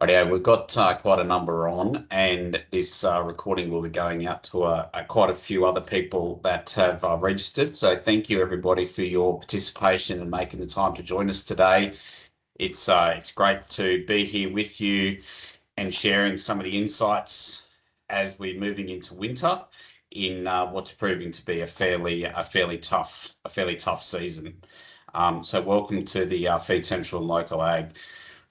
Rightio, we've got quite a number on, and this recording will be going out to quite a few other people that have registered. So thank you everybody for your participation and making the time to join us today. It's great to be here with you and sharing some of the insights as we're moving into winter in what's proving to be a fairly tough season. So welcome to the Feed Central and LocalAg.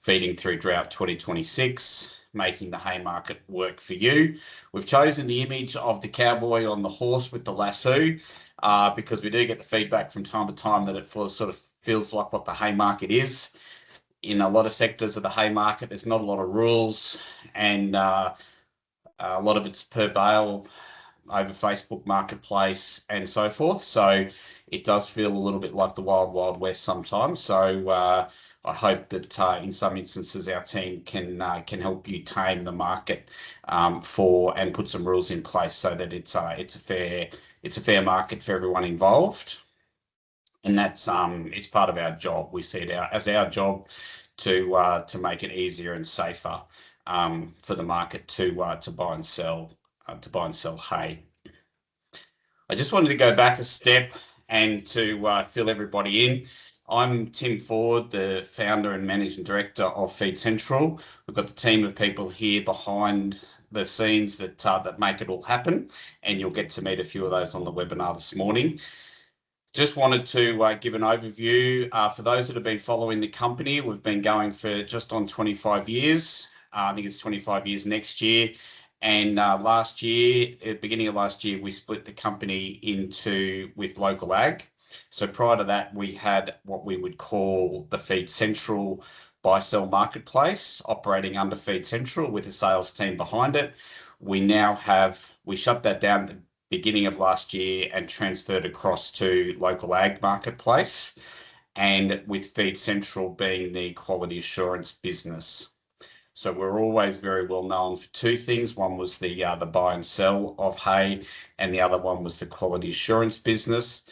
Feeding through Drought 2026, making the hay market work for you. We've chosen the image of the cowboy on the horse with the lasso because we do get the feedback from time to time that it sort of feels like what the hay market is. In a lot of sectors of the hay market, there's not a lot of rules, and a lot of it's per bale over Facebook Marketplace and so forth. So it does feel a little bit like the Wild Wild West sometimes. So I hope that in some instances our team can help you tame the market and put some rules in place so that it's a fair market for everyone involved. And that's it's part of our job. We see it as our job to make it easier and safer for the market to buy and sell hay. I just wanted to go back a step and to fill everybody in. I'm Tim Ford, the founder and managing director of Feed Central. We've got the team of people here behind the scenes that make it all happen, and you'll get to meet a few of those on the webinar this morning. Just wanted to give an overview. For those that have been following the company, we've been going for just on 25 years. I think it's 25 years next year. And last year, at the beginning of last year, we split the company with LocalAg. So prior to that, we had what we would call the Feed Central buy-sell marketplace operating under Feed Central with a sales team behind it. We shut that down at the beginning of last year and transferred across to LocalAg marketplace, and with Feed Central being the quality assurance business. So we're always very well known for two things. One was the buy and sell of hay, and the other one was the quality assurance business.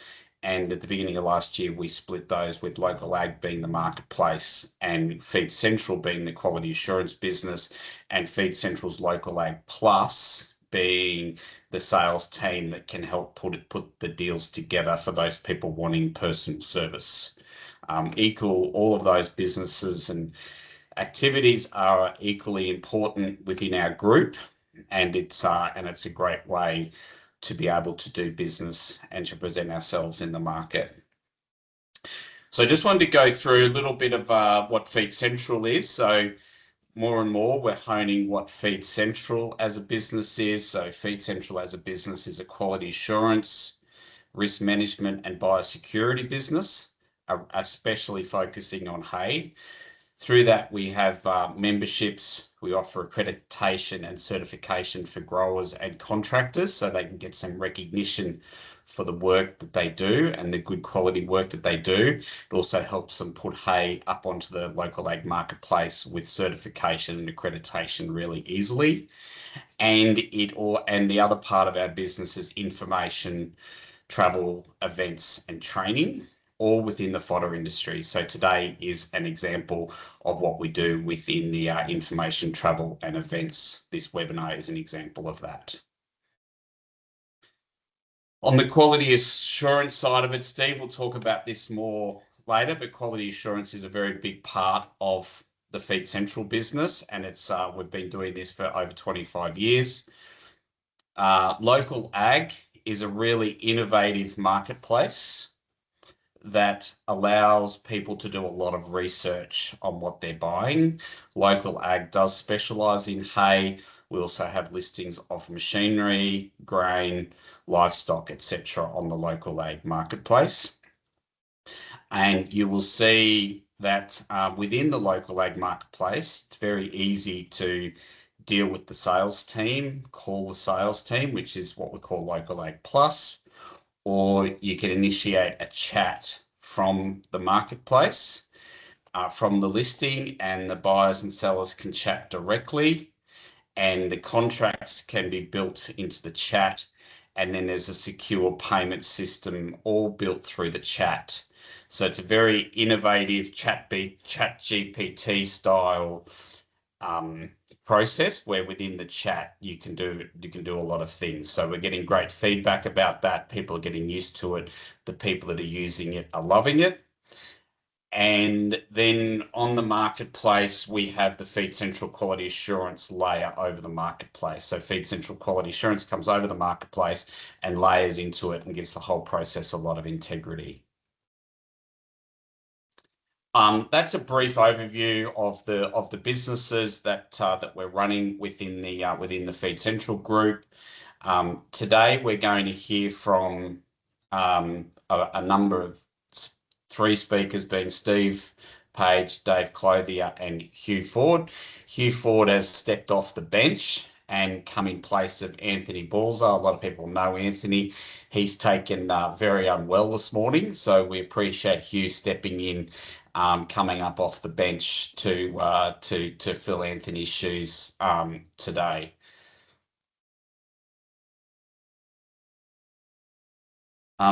And at the beginning of last year, we split those with LocalAg being the marketplace and Feed Central being the quality assurance business, and Feed Central's LocalAg Plus being the sales team that can help put the deals together for those people wanting personal service. All of those businesses and activities are equally important within our group, and it's a great way to be able to do business and to present ourselves in the market. So I just wanted to go through a little bit of what Feed Central is. So more and more we're honing what Feed Central as a business is. So Feed Central as a business is a quality assurance, risk management and biosecurity business, especially focusing on hay. Through that, we have memberships. We offer accreditation and certification for growers and contractors so they can get some recognition for the work that they do and the good quality work that they do. It also helps them put hay up onto the LocalAg marketplace with certification and accreditation really easily. And the other part of our business is information, travel, events and training, all within the fodder industry. So today is an example of what we do within the information, travel and events. This webinar is an example of that. On the quality assurance side of it, Steve will talk about this more later, but quality assurance is a very big part of the Feed Central business, and we've been doing this for over 25 years. LocalAg is a really innovative marketplace that allows people to do a lot of research on what they're buying. LocalAg does specialise in hay. We also have listings of machinery, grain, livestock, etc. on the LocalAg marketplace. And you will see that within the LocalAg marketplace, it's very easy to deal with the sales team, call the sales team, which is what we call LocalAg Plus, or you can initiate a chat from the marketplace, from the listing, and the buyers and sellers can chat directly, and the contracts can be built into the chat, and then there's a secure payment system all built through the chat. So it's a very innovative chat GPT style process where within the chat you can do a lot of things. So we're getting great feedback about that. People are getting used to it. The people that are using it are loving it. And then on the marketplace, we have the Feed Central Quality Assurance layer over the marketplace. So Feed Central Quality Assurance comes over the marketplace and layers into it and gives the whole process a lot of integrity. That's a brief overview of the businesses that we're running within the Feed Central group. Today we're going to hear from a number of three speakers, being Steve Page, Dave Clothier, and Hugh Ford. Hugh Ford has stepped off the bench and come in place of Anthony Balzer. A lot of people know Anthony. He's taken very unwell this morning, so we appreciate Hugh stepping in, coming up off the bench to fill Anthony's shoes today.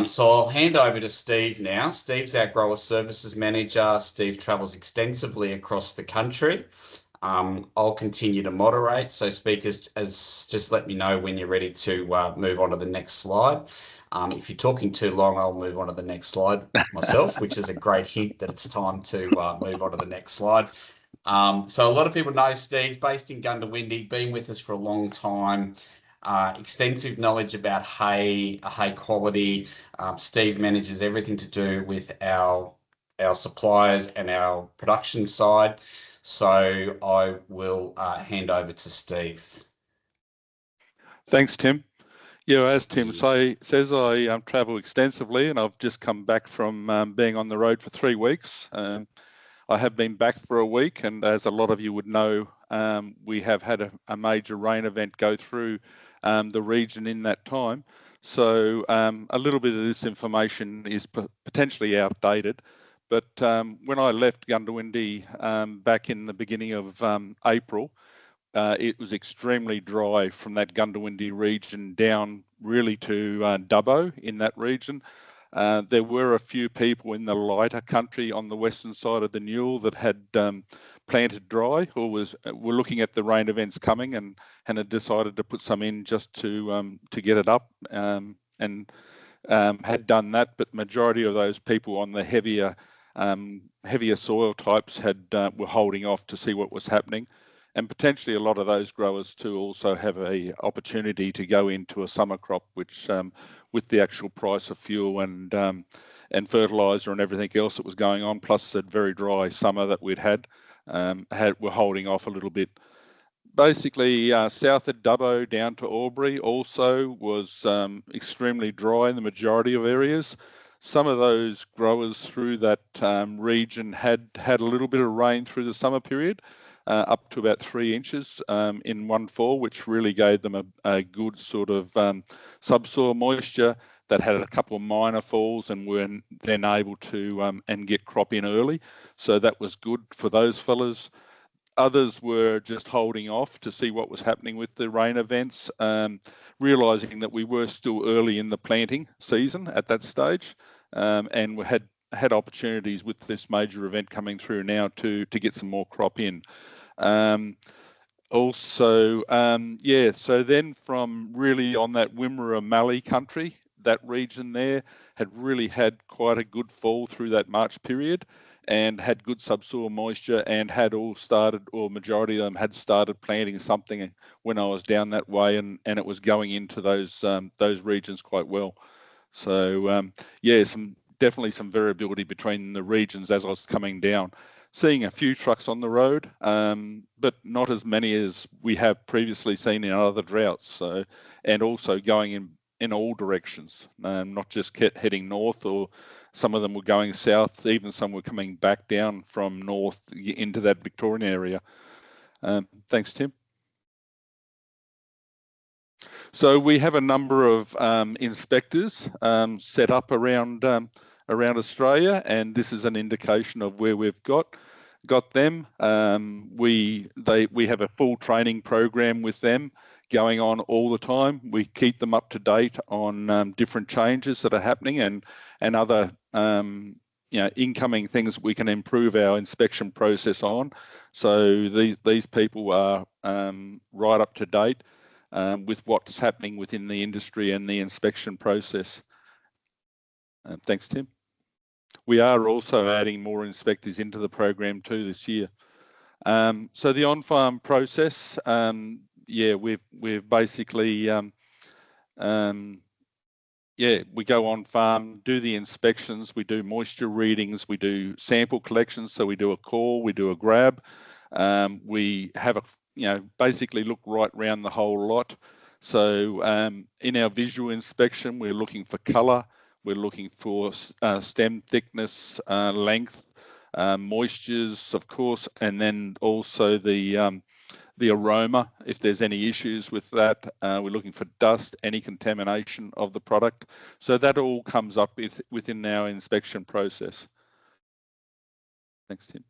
So I'll hand over to Steve now. Steve's our Grower Services Manager. Steve travels extensively across the country. I'll continue to moderate. So speakers, just let me know when you're ready to move on to the next slide. If you're talking too long, I'll move on to the next slide myself, which is a great hint that it's time to move on to the next slide. So a lot of people know Steve's based in Gundawindi, been with us for a long time. Extensive knowledge about hay quality. Steve manages everything to do with our suppliers and our production side. So I will hand over to Steve. Thanks, Tim. Yeah, as Tim says, I travel extensively, and I've just come back from being on the road for 3 weeks. I have been back for a week, and as a lot of you would know, we have had a major rain event go through the region in that time. So a little bit of this information is potentially outdated, but when I left Gundawindi back in the beginning of April, it was extremely dry from that Gundawindi region down really to Dubbo in that region. There were a few people in the lighter country on the western side of the Newell that had planted dry or were looking at the rain events coming and had decided to put some in just to get it up and had done that. But majority of those people on the heavier soil types were holding off to see what was happening. And potentially a lot of those growers too also have a opportunity to go into a summer crop, which with the actual price of fuel and fertilizer and everything else that was going on, plus the very dry summer that we'd had, were holding off a little bit. Basically, south of Dubbo down to Albury also was extremely dry in the majority of areas. Some of those growers through that region had a little bit of rain through the summer period, up to about 3 inches in one fall, which really gave them a good sort of subsoil moisture that had a couple of minor falls and were then able to and get crop in early. So that was good for those fellas. Others were just holding off to see what was happening with the rain events, realising that we were still early in the planting season at that stage, and we had opportunities with this major event coming through now to get some more crop in. So then from really on that Wimmera Mallee country, that region there had really had quite a good fall through that March period and had good subsoil moisture and had all started, or majority of them had started planting something when I was down that way, and it was going into those regions quite well. So definitely some variability between the regions as I was coming down. Seeing a few trucks on the road, but not as many as we have previously seen in other droughts. So, and also going in all directions, not just heading north, or some of them were going south, even some were coming back down from north into that Victorian area. Thanks, Tim. So we have a number of inspectors set up around Australia, and this is an indication of where we've got them. We have a full training program with them going on all the time. We keep them up to date on different changes that are happening and other incoming things we can improve our inspection process on. So these people are right up to date with what's happening within the industry and the inspection process. Thanks, Tim. We are also adding more inspectors into the program too this year. So the on-farm process, we've basically, we go on farm, do the inspections, we do moisture readings, we do sample collections. So we do a call, we do a grab. We have basically look right around the whole lot. So in our visual inspection, we're looking for color, we're looking for stem thickness, length, moistures, of course, and then also the aroma, if there's any issues with that. We're looking for dust, any contamination of the product. So that all comes up within our inspection process. Thanks, Tim.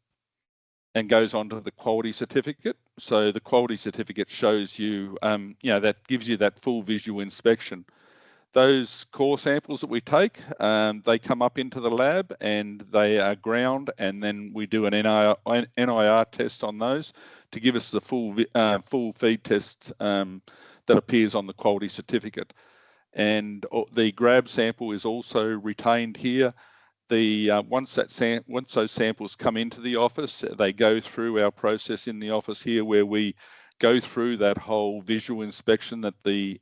And goes on to the quality certificate. So the quality certificate shows you, that gives you that full visual inspection. Those core samples that we take, they come up into the lab and they are ground, and then we do an NIR test on those to give us the full feed test that appears on the quality certificate. And the grab sample is also retained here. Once those samples come into the office, they go through our process in the office here, where we go through that whole visual inspection that the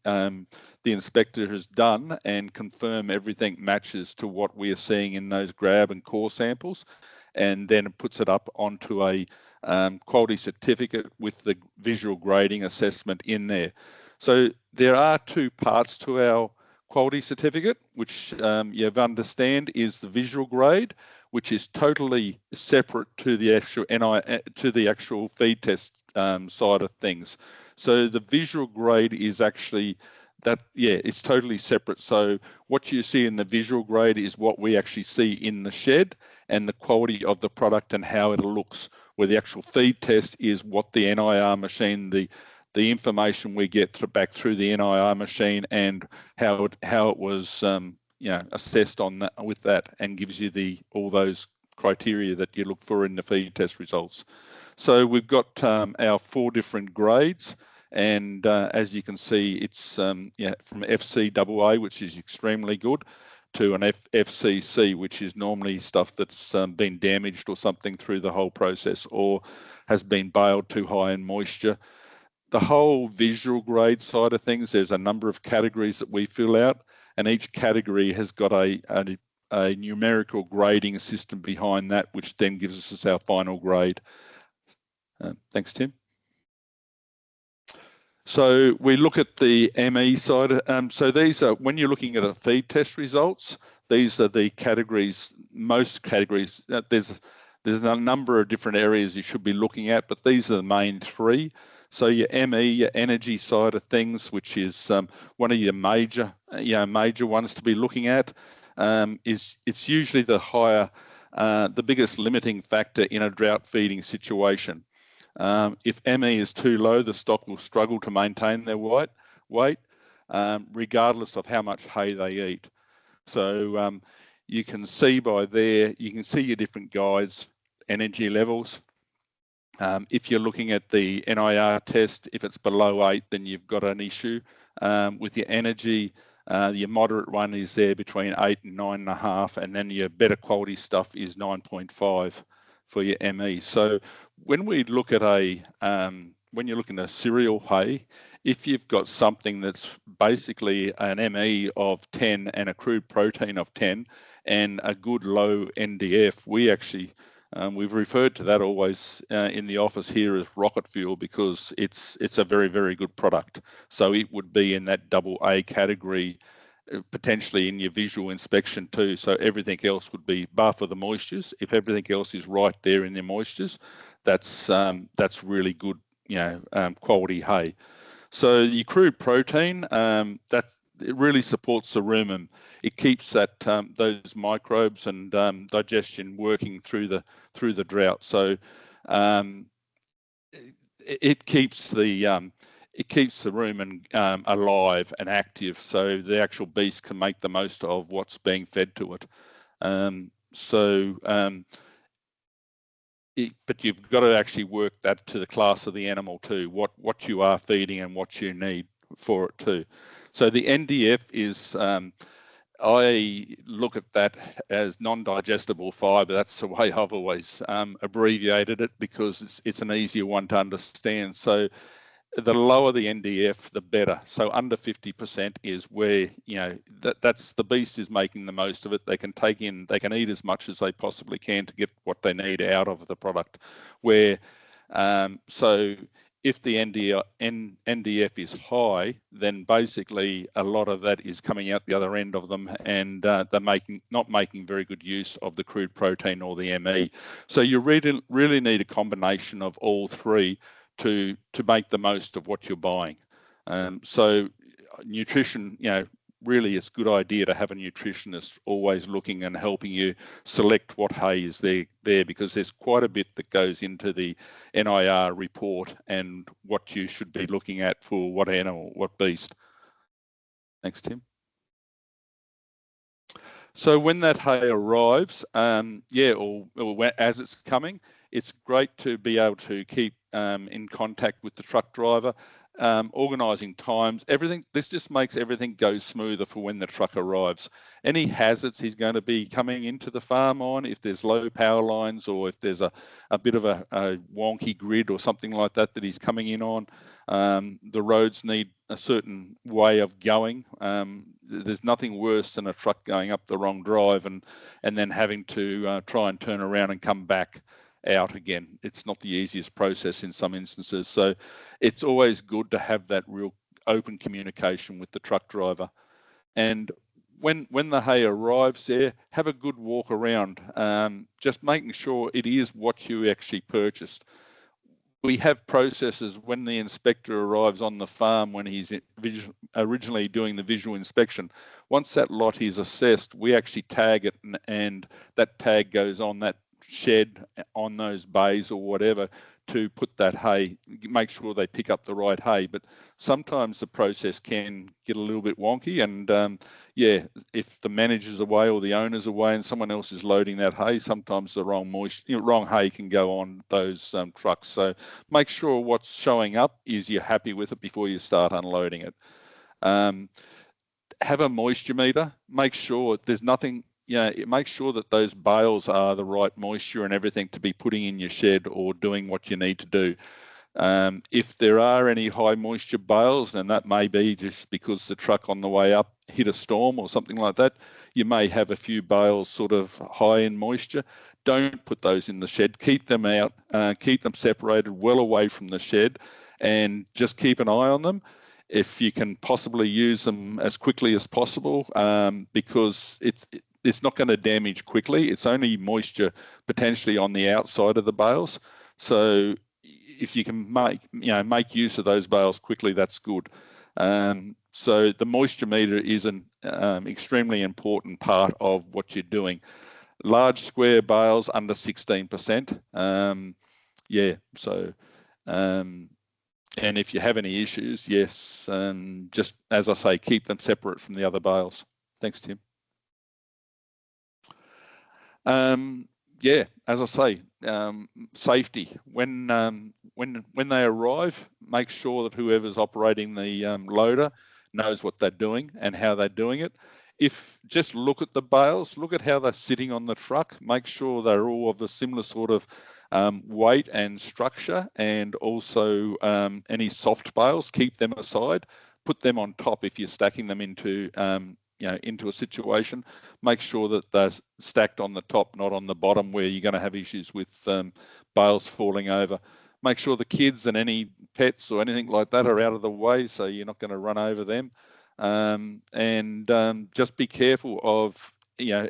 inspector has done and confirm everything matches to what we are seeing in those grab and core samples, and then it puts it up onto a quality certificate with the visual grading assessment in there. So there are two parts to our quality certificate, which you understand is the visual grade, which is totally separate to the actual feed test side of things. So the visual grade is actually it's totally separate. So what you see in the visual grade is what we actually see in the shed, and the quality of the product and how it looks, where the actual feed test is what the NIR machine, the information we get back through the NIR machine, and how it was assessed on that with that, and gives you all those criteria that you look for in the feed test results. So we've got our 4 different grades, and as you can see, it's from FCAA, which is extremely good, to an FCC, which is normally stuff that's been damaged or something through the whole process, or has been baled too high in moisture. The whole visual grade side of things, there's a number of categories that we fill out, and each category has got a numerical grading system behind that, which then gives us our final grade. Thanks, Tim. So we look at the ME side. So these are, when you're looking at the feed test results, these are the categories, most categories. There's a number of different areas you should be looking at, but these are the main 3. So your ME, your energy side of things, which is one of your major ones to be looking at, it's usually the higher, the biggest limiting factor in a drought feeding situation. If ME is too low, the stock will struggle to maintain their weight, regardless of how much hay they eat. So you can see by there, you can see your different guides, energy levels. If you're looking at the NIR test, if it's below 8, then you've got an issue. With your energy, your moderate one is there between 8 and 9.5, and then your better quality stuff is 9.5 for your ME. So when we look at when you're looking at cereal hay, if you've got something that's basically an ME of 10 and a crude protein of 10 and a good low NDF, we actually we've referred to that always in the office here as rocket fuel, because it's a very, very good product. So it would be in that AA category, potentially in your visual inspection too. So everything else would be, bar for the moistures. If everything else is right there in the moistures, that's really good, quality hay. So your crude protein, that it really supports the rumen. It keeps that those microbes and digestion working through the drought. So it keeps the rumen alive and active, so the actual beast can make the most of what's being fed to it. But you've got to actually work that to the class of the animal too, what you are feeding and what you need for it too. So the NDF is, I look at that as non-digestible fibre. That's the way I've always abbreviated it, because it's an easier one to understand. So the lower the NDF, the better. So under 50% is where, that's the beast is making the most of it. They can eat as much as they possibly can to get what they need out of the product. So if the NDF is high, then basically a lot of that is coming out the other end of them, and they're not making very good use of the crude protein or the ME. So you really need a combination of all three to make the most of what you're buying. So nutrition, really it's a good idea to have a nutritionist always looking and helping you select what hay is there, because there's quite a bit that goes into the NIR report and what you should be looking at for what animal, what beast. Thanks, Tim. So when that hay arrives, or as it's coming, it's great to be able to keep in contact with the truck driver, organising times, everything. This just makes everything go smoother for when the truck arrives. Any hazards he's going to be coming into the farm on, if there's low power lines or if there's a bit of a wonky grid or something like that he's coming in on, the roads need a certain way of going. There's nothing worse than a truck going up the wrong drive and then having to try and turn around and come back out again. It's not the easiest process in some instances. So it's always good to have that real open communication with the truck driver. And when the hay arrives there, have a good walk around, just making sure it is what you actually purchased. We have processes when the inspector arrives on the farm, when he's originally doing the visual inspection. Once that lot is assessed, we actually tag it, and that tag goes on that shed, on those bays or whatever, to put that hay, make sure they pick up the right hay. But sometimes the process can get a little bit wonky, and if the manager's away or the owner's away and someone else is loading that hay, sometimes the wrong hay can go on those trucks. So make sure what's showing up is you're happy with it before you start unloading it. Have a moisture meter. Make sure there's nothing. Make sure that those bales are the right moisture and everything to be putting in your shed or doing what you need to do. If there are any high moisture bales, and that may be just because the truck on the way up hit a storm or something like that, you may have a few bales sort of high in moisture. Don't put those in the shed. Keep them out, keep them separated well away from the shed, and just keep an eye on them. If you can possibly use them as quickly as possible, because it's not going to damage quickly. It's only moisture potentially on the outside of the bales. So if you can make use of those bales quickly, that's good. So the moisture meter is an extremely important part of what you're doing. Large square bales under 16%. And if you have any issues, yes, just as I say, keep them separate from the other bales. Thanks, Tim. As I say, safety. When they arrive, make sure that whoever's operating the loader knows what they're doing and how they're doing it. If just look at the bales, look at how they're sitting on the truck, make sure they're all of a similar sort of weight and structure, and also any soft bales, keep them aside, put them on top if you're stacking them into into a situation. Make sure that they're stacked on the top, not on the bottom, where you're going to have issues with bales falling over. Make sure the kids and any pets or anything like that are out of the way, so you're not going to run over them. Just be careful of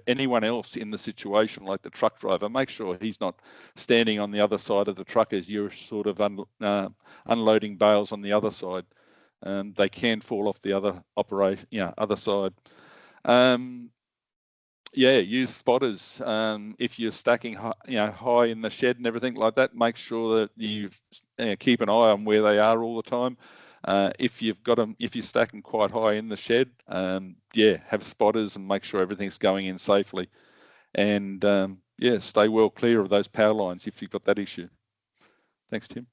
anyone else in the situation, like the truck driver. Make sure he's not standing on the other side of the truck as you're sort of unloading bales on the other side. They can fall off the other other side. Use spotters. If you're stacking high in the shed and everything like that, make sure that you keep an eye on where they are all the time. If you're stacking quite high in the shed, have spotters and make sure everything's going in safely. and yeah, stay well clear of those power lines if you've got that issue. Thanks, Tim.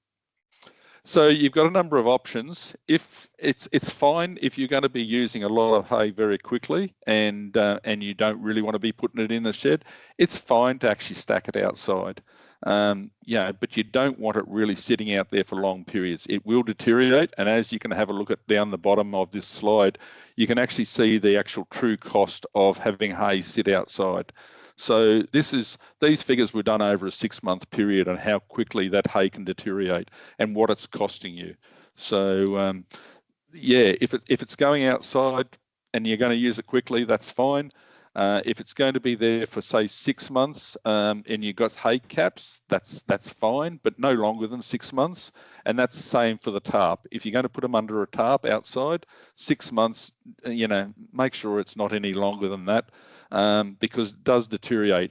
So you've got a number of options. If it's fine if you're going to be using a lot of hay very quickly and you don't really want to be putting it in the shed, it's fine to actually stack it outside. Yeah, but you don't want it really sitting out there for long periods. It will deteriorate, and as you can have a look at down the bottom of this slide, you can actually see the actual true cost of having hay sit outside. So these figures were done over a 6-month period on how quickly that hay can deteriorate and what it's costing you. So yeah, if it's going outside and you're going to use it quickly, that's fine. If it's going to be there for say 6 months and you've got hay caps, that's fine, but no longer than 6 months. And that's the same for the tarp. If you're going to put them under a tarp outside, 6 months, you know, make sure it's not any longer than that. Because it does deteriorate.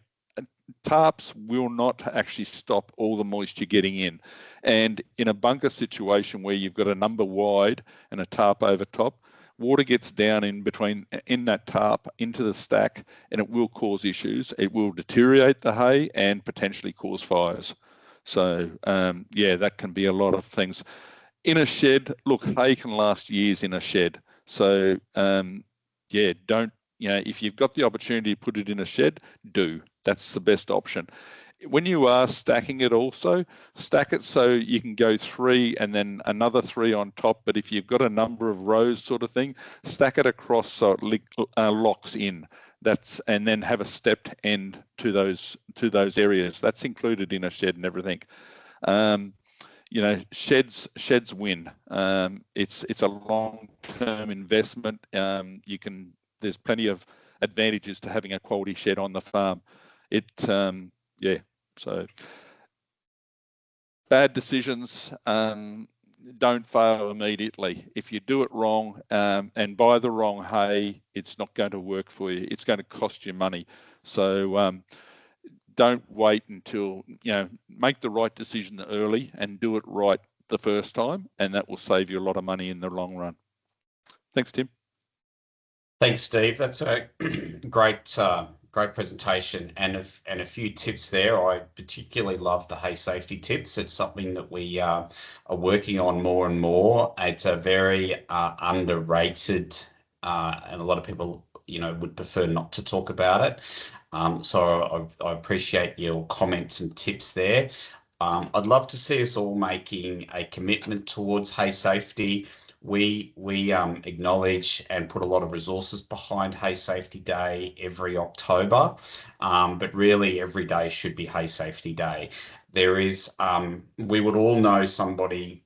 Tarps will not actually stop all the moisture getting in. And in a bunker situation where you've got a number wide and a tarp over top, water gets down in that tarp into the stack, and it will cause issues. It will deteriorate the hay and potentially cause fires. So yeah, that can be a lot of things. In a shed, look, hay can last years in a shed. So yeah, you know, if you've got the opportunity to put it in a shed, do. That's the best option. When you are stacking it also, stack it so you can go 3 and then another 3 on top. But if you've got a number of rows sort of thing, stack it across so it locks in. And then have a stepped end to those areas. That's included in a shed and everything. You know, sheds win. It's a long-term investment. There's plenty of advantages to having a quality shed on the farm. Yeah, so bad decisions don't fail immediately. If you do it wrong and buy the wrong hay, it's not going to work for you. It's going to cost you money. So don't wait until, you know, make the right decision early and do it right the first time, and that will save you a lot of money in the long run. Thanks, Tim. Thanks, Steve. That's a great presentation and a few tips there. I particularly love the hay safety tips. It's something that we are working on more and more. It's a very underrated, and a lot of people, you know, would prefer not to talk about it. So I appreciate your comments and tips there. I'd love to see us all making a commitment towards hay safety. We acknowledge and put a lot of resources behind Hay Safety Day every October, but really every day should be Hay Safety Day. There is, we would all know somebody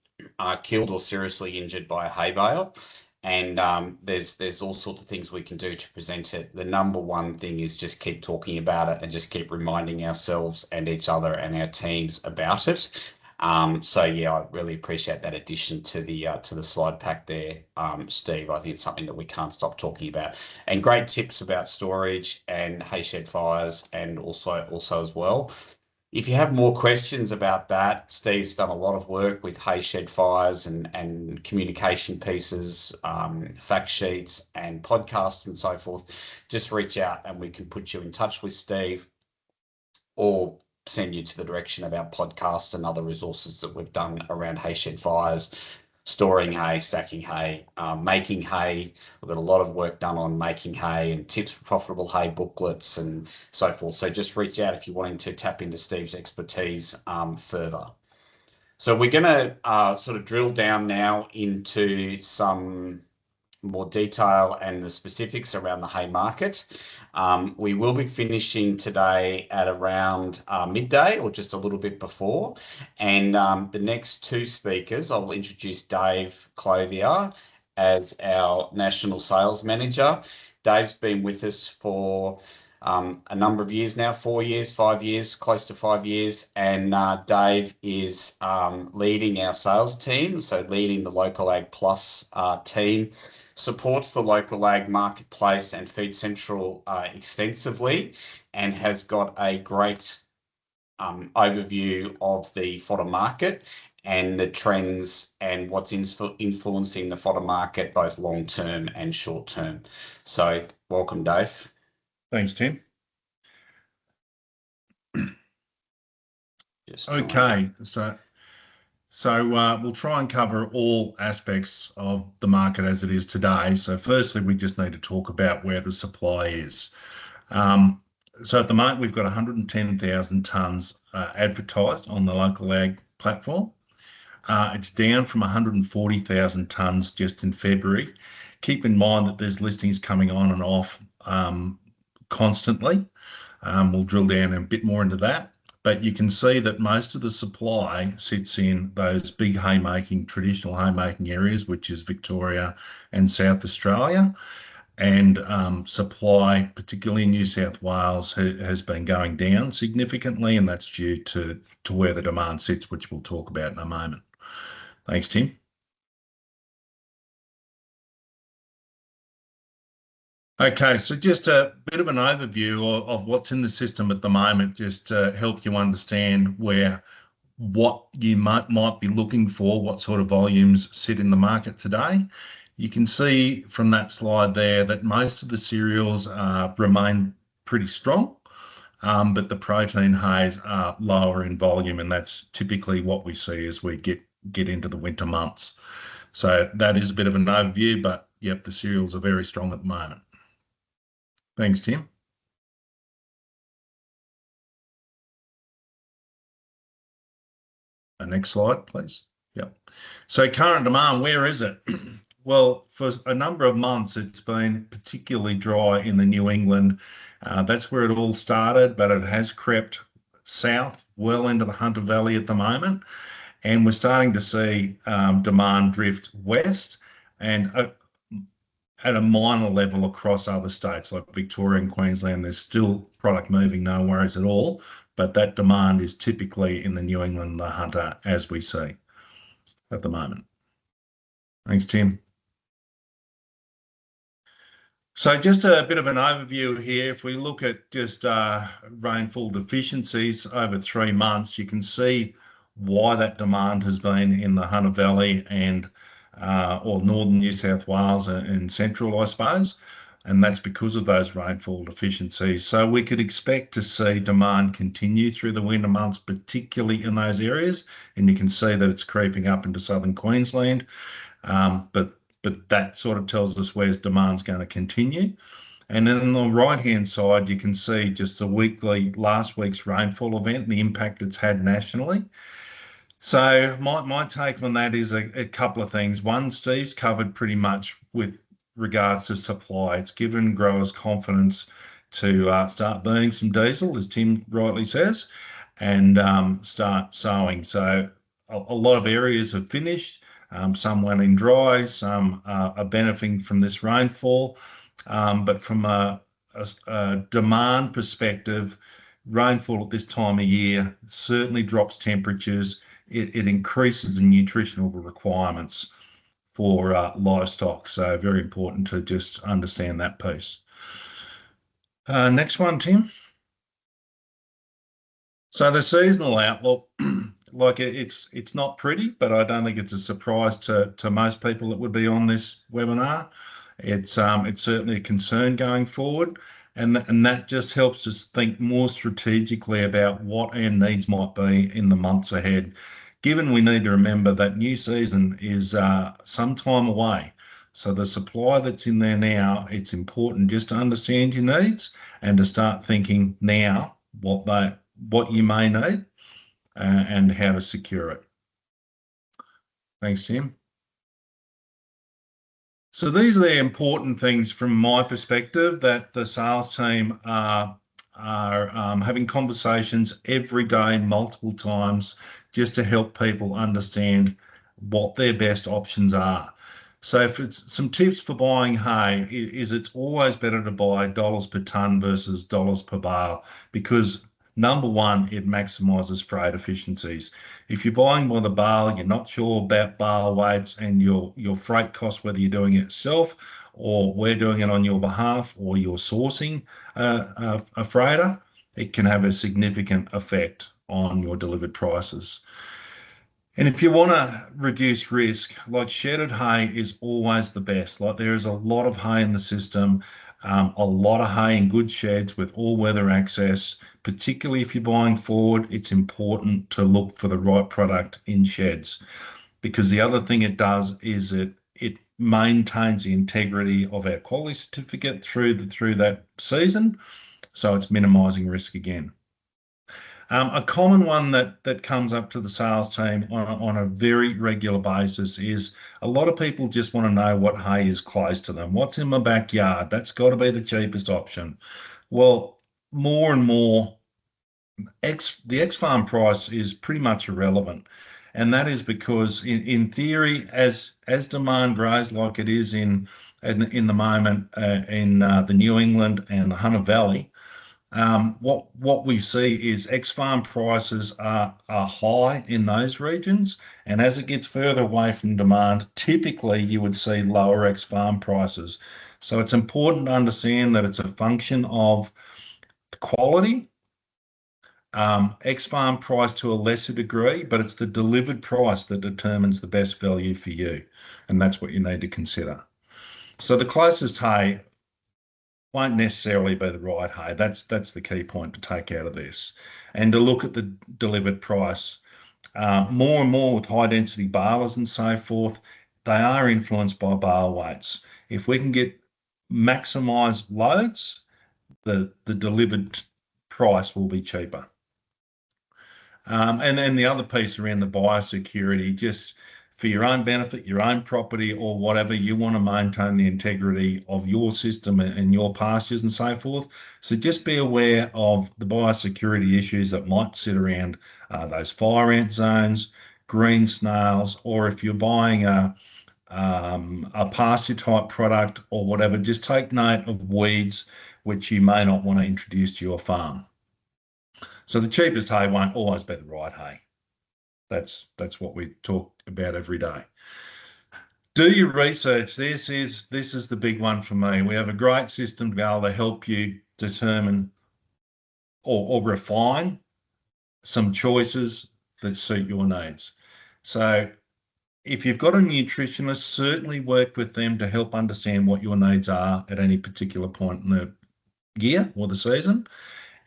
killed or seriously injured by a hay bale, and there's all sorts of things we can do to present it. The number one thing is just keep talking about it and just keep reminding ourselves and each other and our teams about it. So yeah, I really appreciate that addition to the slide pack there, Steve. I think it's something that we can't stop talking about, and great tips about storage and hay shed fires, and also as well. If you have more questions about that, Steve's done a lot of work with hay shed fires and communication pieces, fact sheets and podcasts and so forth. Just reach out and we can put you in touch with Steve, or send you to the direction of our podcasts and other resources that we've done around hay shed fires, storing hay, stacking hay, making hay. We've got a lot of work done on making hay and tips for profitable hay booklets and so forth. So just reach out if you're wanting to tap into Steve's expertise further. So we're going to sort of drill down now into some more detail and the specifics around the hay market. We will be finishing today at around midday or just a little bit before. And the next 2 speakers, I'll introduce Dave Clothier as our National Sales Manager. Dave's been with us for a number of years now, 4 years, 5 years, close to 5 years. And Dave is leading our sales team, so leading the LocalAg Plus team, supports the LocalAg marketplace and Feed Central extensively, and has got a great overview of the fodder market and the trends and what's influencing the fodder market, both long term and short term. So welcome, Dave. Thanks, Tim. Just Okay, so we'll try and cover all aspects of the market as it is today. So firstly, we just need to talk about where the supply is. So at the moment, we've got 110,000 tonnes advertised on the LocalAg platform. It's down from 140,000 tonnes just in February. Keep in mind that there's listings coming on and off constantly. We'll drill down a bit more into that. But you can see that most of the supply sits in those big haymaking, traditional haymaking areas, which is Victoria and South Australia. And supply, particularly in New South Wales, has been going down significantly, and that's due to where the demand sits, which we'll talk about in a moment. Thanks, Tim. Okay, so just a bit of an overview of what's in the system at the moment, just to help you understand what you might be looking for, what sort of volumes sit in the market today. You can see from that slide there that most of the cereals remain pretty strong, but the protein hays are lower in volume, and that's typically what we see as we get into the winter months. So that is a bit of an overview, but yep, the cereals are very strong at the moment. Thanks, Tim. Next slide, please. Yep. So current demand, where is it? Well, for a number of months, it's been particularly dry in the New England. That's where it all started, but it has crept south well into the Hunter Valley at the moment. And we're starting to see demand drift west and at a minor level across other states like Victoria and Queensland. There's still product moving, no worries at all, but that demand is typically in the New England and the Hunter, as we see at the moment. Thanks, Tim. So just a bit of an overview here. If we look at just rainfall deficiencies over 3 months, you can see why that demand has been in the Hunter Valley and or northern New South Wales and central, I suppose, and that's because of those rainfall deficiencies. So we could expect to see demand continue through the winter months, particularly in those areas, and you can see that it's creeping up into southern Queensland, but that sort of tells us where demand's going to continue. And then on the right-hand side, you can see just the last week's rainfall event and the impact it's had nationally. So my take on that is a couple of things. One, Steve's covered pretty much with regards to supply. It's given growers confidence to start burning some diesel, as Tim rightly says, and start sowing. So a lot of areas have finished. Some went in dry, some are benefiting from this rainfall. But from a demand perspective, rainfall at this time of year certainly drops temperatures. It increases the nutritional requirements for livestock. So very important to just understand that piece. Next one, Tim. So the seasonal outlook, like it's not pretty, but I don't think it's a surprise to most people that would be on this webinar. It's certainly a concern going forward, and that just helps us think more strategically about what our needs might be in the months ahead. Given we need to remember that new season is some time away. So the supply that's in there now, it's important just to understand your needs and to start thinking now what you may need and how to secure it. Thanks, Tim. So these are the important things from my perspective that the sales team are having conversations every day, multiple times, just to help people understand what their best options are. So if it's some tips for buying hay, it's always better to buy dollars per tonne versus dollars per bale, because number one, it maximises freight efficiencies. If you're buying by the bale, you're not sure about bale weights and your freight costs, whether you're doing it yourself or we're doing it on your behalf or you're sourcing a freighter, it can have a significant effect on your delivered prices. And if you want to reduce risk, like shedded hay is always the best. Like there is a lot of hay in the system, a lot of hay in good sheds with all-weather access, particularly if you're buying forward, it's important to look for the right product in sheds, because the other thing it does is it maintains the integrity of our quality certificate through that season, so it's minimizing risk again. A common one that comes up to the sales team on a very regular basis is a lot of people just want to know what hay is close to them. What's in my backyard? That's got to be the cheapest option. Well, more and more, the ex-farm price is pretty much irrelevant. And that is because in theory, as demand grows like it is in the moment in the New England and the Hunter Valley, what we see is ex-farm prices are high in those regions, and as it gets further away from demand, typically you would see lower ex-farm prices. So it's important to understand that it's a function of quality, ex-farm price to a lesser degree, but it's the delivered price that determines the best value for you, and that's what you need to consider. So the closest hay won't necessarily be the right hay. That's the key point to take out of this, and to look at the delivered price. More and more with high density balers and so forth, they are influenced by bale weights. If we can get maximised loads, the delivered price will be cheaper. And then the other piece around the biosecurity, just for your own benefit, your own property or whatever, you want to maintain the integrity of your system and your pastures and so forth. So just be aware of the biosecurity issues that might sit around those fire ant zones, green snails, or if you're buying a pasture type product or whatever, just take note of weeds which you may not want to introduce to your farm. So the cheapest hay won't always be the right hay. That's what we talk about every day. Do your research. This is the big one for me. We have a great system to be able to help you determine or refine some choices that suit your needs. So if you've got a nutritionist, certainly work with them to help understand what your needs are at any particular point in the year or the season.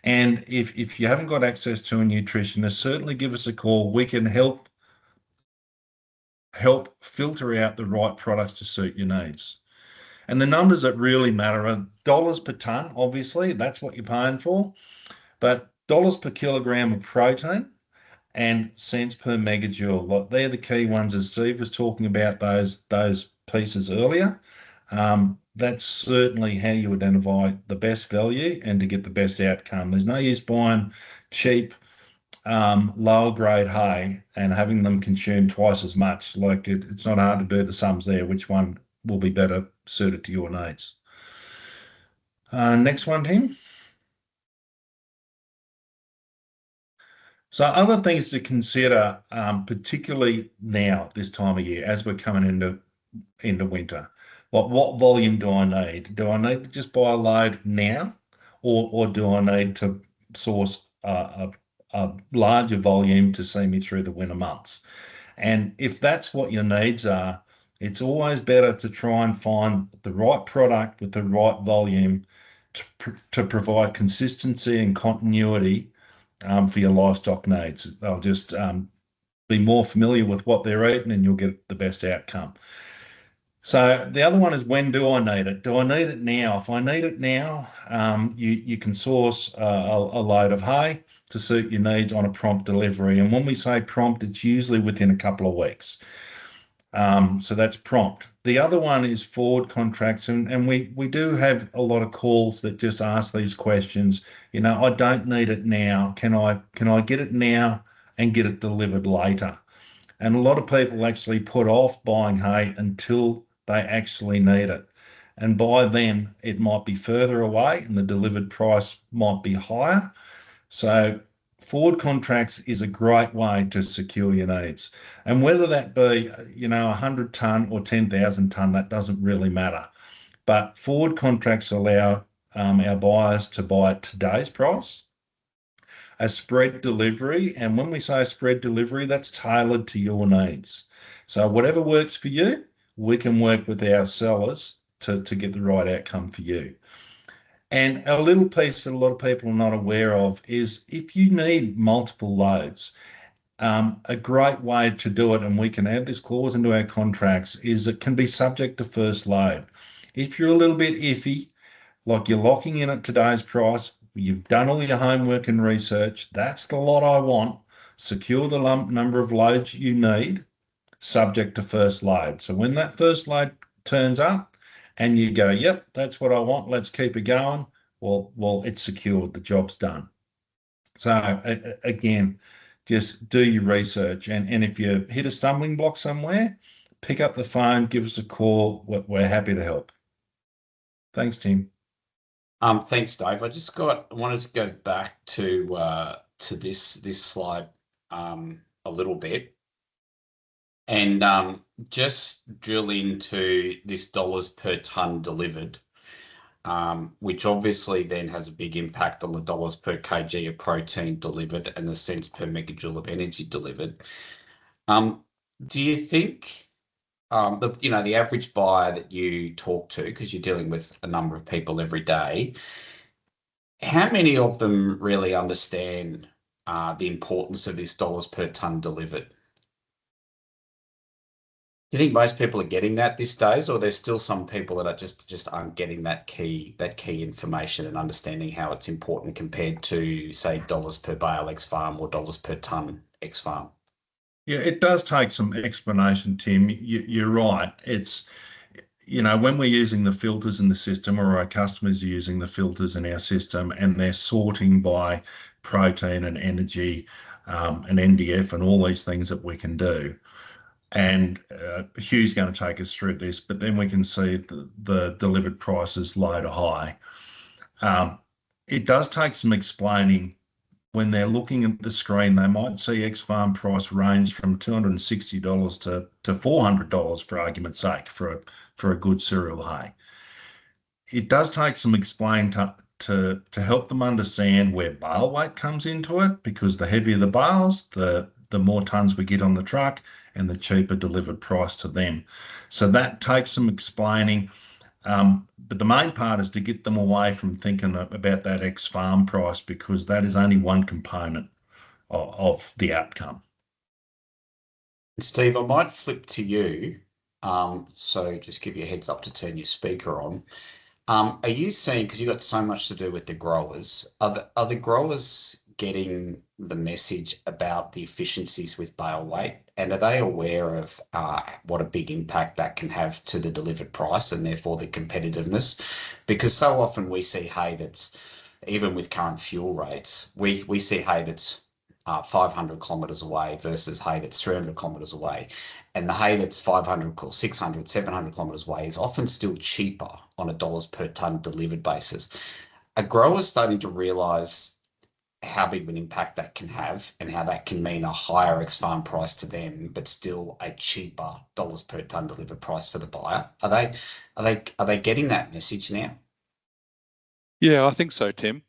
And if you haven't got access to a nutritionist, certainly give us a call. We can help filter out the right products to suit your needs. And the numbers that really matter are dollars per tonne, obviously, that's what you're paying for, but dollars per kilogram of protein and cents per megajoule. Like, they're the key ones, as Steve was talking about those pieces earlier. That's certainly how you identify the best value and to get the best outcome. There's no use buying cheap, lower grade hay and having them consume twice as much. Like, it's not hard to do the sums there, which one will be better suited to your needs. Next one, Tim. So other things to consider, particularly now, this time of year, as we're coming into winter. What volume do I need? Do I need to just buy a load now, or do I need to source a larger volume to see me through the winter months? And if that's what your needs are, it's always better to try and find the right product with the right volume to provide consistency and continuity for your livestock needs. They'll just be more familiar with what they're eating, and you'll get the best outcome. So the other one is, when do I need it? Do I need it now? If I need it now, you can source a load of hay to suit your needs on a prompt delivery. And when we say prompt, it's usually within a couple of weeks. So that's prompt. The other one is forward contracts, and we do have a lot of calls that just ask these questions. I don't need it now. Can I get it now and get it delivered later? And a lot of people actually put off buying hay until they actually need it. And by then, it might be further away and the delivered price might be higher. So forward contracts is a great way to secure your needs. And whether that be, 100 tonne or 10,000 tonne, that doesn't really matter. But forward contracts allow our buyers to buy at today's price, a spread delivery. And when we say spread delivery, that's tailored to your needs. So whatever works for you, we can work with our sellers to get the right outcome for you. And a little piece that a lot of people are not aware of is if you need multiple loads, a great way to do it, and we can add this clause into our contracts, is it can be subject to first load. If you're a little bit iffy, like you're locking in at today's price, you've done all your homework and research, that's the lot I want, secure the number of loads you need, subject to first load. So when that first load turns up and you go, yep, that's what I want, let's keep it going, well, it's secured, the job's done. So again, just do your research. And if you hit a stumbling block somewhere, pick up the phone, give us a call. We're happy to help. Thanks, Tim. Thanks, Dave. I wanted to go back to this slide a little bit and just drill into this dollars per tonne delivered, which obviously then has a big impact on the dollars per kg of protein delivered and the cents per megajoule of energy delivered. Do you think the average buyer that you talk to, because you're dealing with a number of people every day, how many of them really understand the importance of this dollars per tonne delivered? Do you think most people are getting that these days, or there's still some people that are just aren't getting that key information and understanding how it's important compared to, say, dollars per bale X farm or dollars per tonne X farm? Yeah, it does take some explanation, Tim. You're right. It's, when we're using the filters in the system, or our customers are using the filters in our system, and they're sorting by protein and energy, and NDF and all these things that we can do. And Hugh's going to take us through this, but then we can see the delivered prices low to high. It does take some explaining. When they're looking at the screen, they might see X farm price range from $260 to $400, for argument's sake, for a good cereal hay. It does take some explaining to help them understand where bale weight comes into it, because the heavier the bales, the more tons we get on the truck and the cheaper delivered price to them. So that takes some explaining. But the main part is to get them away from thinking about that X farm price, because that is only one component of the outcome. Steve, I might flip to you. So just give you a heads up to turn your speaker on. Are you seeing, because you've got so much to do with the growers, are the growers getting the message about the efficiencies with bale weight, and are they aware of what a big impact that can have to the delivered price and therefore the competitiveness? Because so often we see hay that's, even with current fuel rates, we see hay that's 500 kilometres away versus hay that's 300 kilometres away. And the hay that's 500, 600, 700 kilometres away is often still cheaper on a dollars per tonne delivered basis. Are growers starting to realise how big of an impact that can have, and how that can mean a higher X farm price to them, but still a cheaper dollars per tonne delivered price for the buyer? Are they getting that message now? Yeah, I think so, Tim.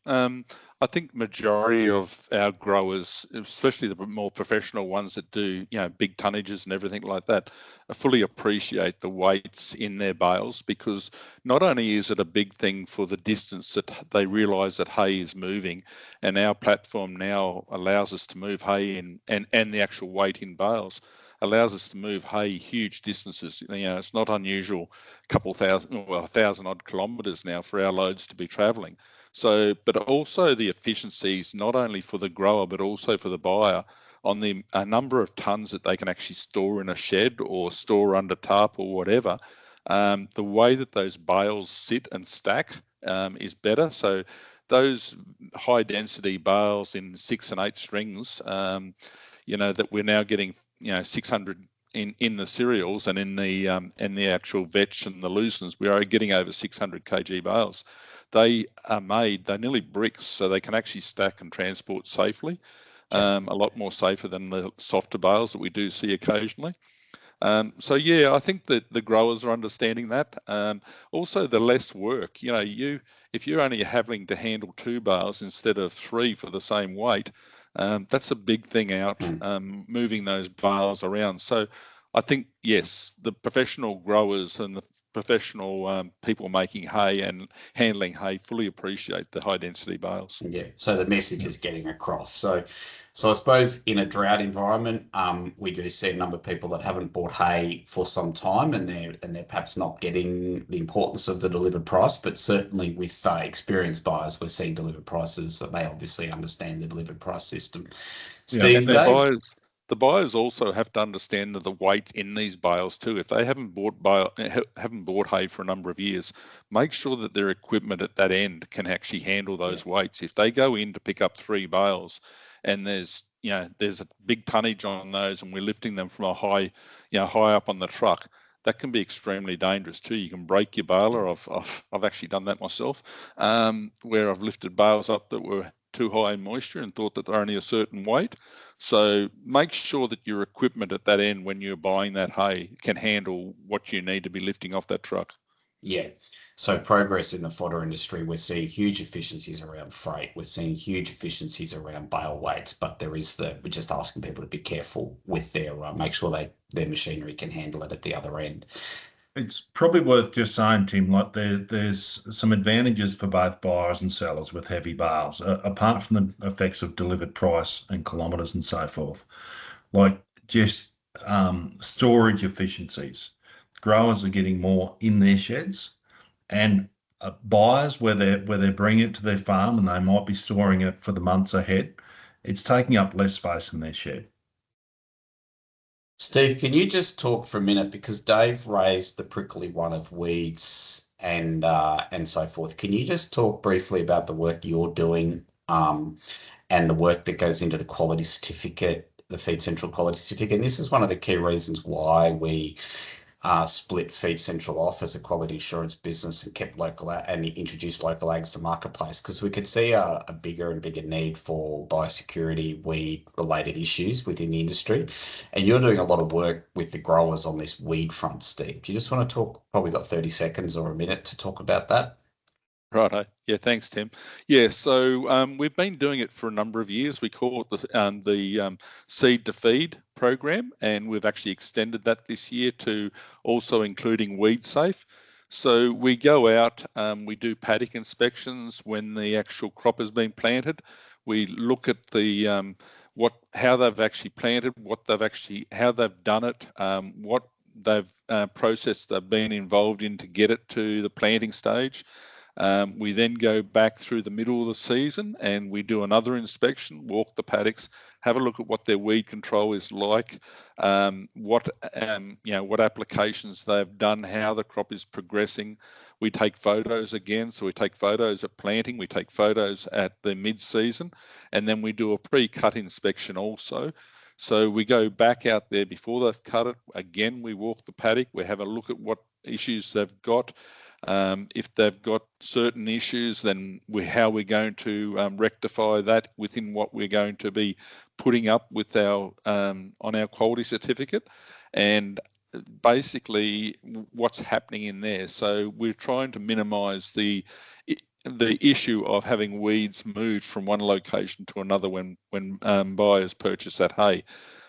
I think majority of our growers, especially the more professional ones that do, big tonnages and everything like that, fully appreciate the weights in their bales, because not only is it a big thing for the distance that they realise that hay is moving, and our platform now allows us to move hay and the actual weight in bales allows us to move hay huge distances. It's not unusual, a thousand odd kilometres now for our loads to be travelling. So, but also the efficiencies, not only for the grower, but also for the buyer, on a number of tonnes that they can actually store in a shed or store under tarp or whatever. The way that those bales sit and stack is better. So those high density bales in 6 and 8 strings, that we're now getting, 600 in the cereals, and in the actual vetch and the lucens, we are getting over 600 kg bales. They are made, they're nearly bricks, so they can actually stack and transport safely, a lot more safer than the softer bales that we do see occasionally. So yeah, I think that the growers are understanding that. Also the less work, if you're only having to handle 2 bales instead of 3 for the same weight, that's a big thing out, moving those bales around. So I think, yes, the professional growers and the professional people making hay and handling hay fully appreciate the high density bales. Yeah, so the message is getting across. So I suppose in a drought environment, we do see a number of people that haven't bought hay for some time, and they're perhaps not getting the importance of the delivered price. But certainly with experienced buyers, we're seeing delivered prices that they obviously understand the delivered price system. Steve, Dave? The buyers also have to understand the weight in these bales too. If they haven't bought hay for a number of years, make sure that their equipment at that end can actually handle those weights. If they go in to pick up 3 bales and there's a big tonnage on those and we're lifting them from a high up on the truck, that can be extremely dangerous too. You can break your baler. I've actually done that myself, where I've lifted bales up that were too high in moisture and thought that they're only a certain weight. So make sure that your equipment at that end, when you're buying that hay, can handle what you need to be lifting off that truck. Yeah. So progress in the fodder industry, we're seeing huge efficiencies around freight. We're seeing huge efficiencies around bale weights, but we're just asking people to be careful with their, make sure their machinery can handle it at the other end. It's probably worth just saying, Tim, like there's some advantages for both buyers and sellers with heavy bales, apart from the effects of delivered price and kilometres and so forth, like just storage efficiencies. Growers are getting more in their sheds, and buyers where they're bringing it to their farm and they might be storing it for the months ahead, it's taking up less space in their shed. Steve, can you just talk for a minute, because Dave raised the prickly one of weeds and so forth. Can you just talk briefly about the work you're doing and the work that goes into the quality certificate, the Feed Central quality certificate? And this is one of the key reasons why we split Feed Central off as a quality assurance business and kept and introduced LocalAg to marketplace, because we could see a bigger and bigger need for biosecurity weed related issues within the industry. And you're doing a lot of work with the growers on this weed front, Steve. Do you just want to talk? Probably got 30 seconds or a minute to talk about that. Righto. Yeah, thanks, Tim. Yeah, so we've been doing it for a number of years. We call it the Seed to Feed program, and we've actually extended that this year to also including Weed Safe. So we go out, we do paddock inspections when the actual crop has been planted. We look at the how they've actually planted, how they've done it, what they've processed they've been involved in to get it to the planting stage. We then go back through the middle of the season and we do another inspection, walk the paddocks, have a look at what their weed control is like, what applications they've done, how the crop is progressing. We take photos again, so we take photos at planting, we take photos at the mid-season, and then we do a pre-cut inspection also. So we go back out there before they've cut it. Again, we walk the paddock, we have a look at what issues they've got. If they've got certain issues, then how we're going to rectify that within what we're going to be putting up with on our quality certificate, and basically what's happening in there. So we're trying to minimise the issue of having weeds moved from one location to another when buyers purchase that hay.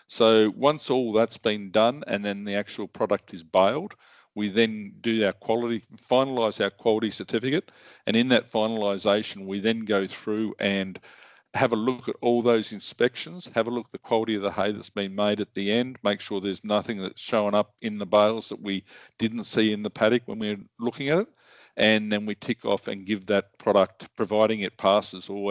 So once all that's been done and then the actual product is baled, we then do finalise our quality certificate, and in that finalisation, we then go through and have a look at all those inspections, have a look at the quality of the hay that's been made at the end, make sure there's nothing that's showing up in the bales that we didn't see in the paddock when we were looking at it, and then we tick off and give that product, providing it passes all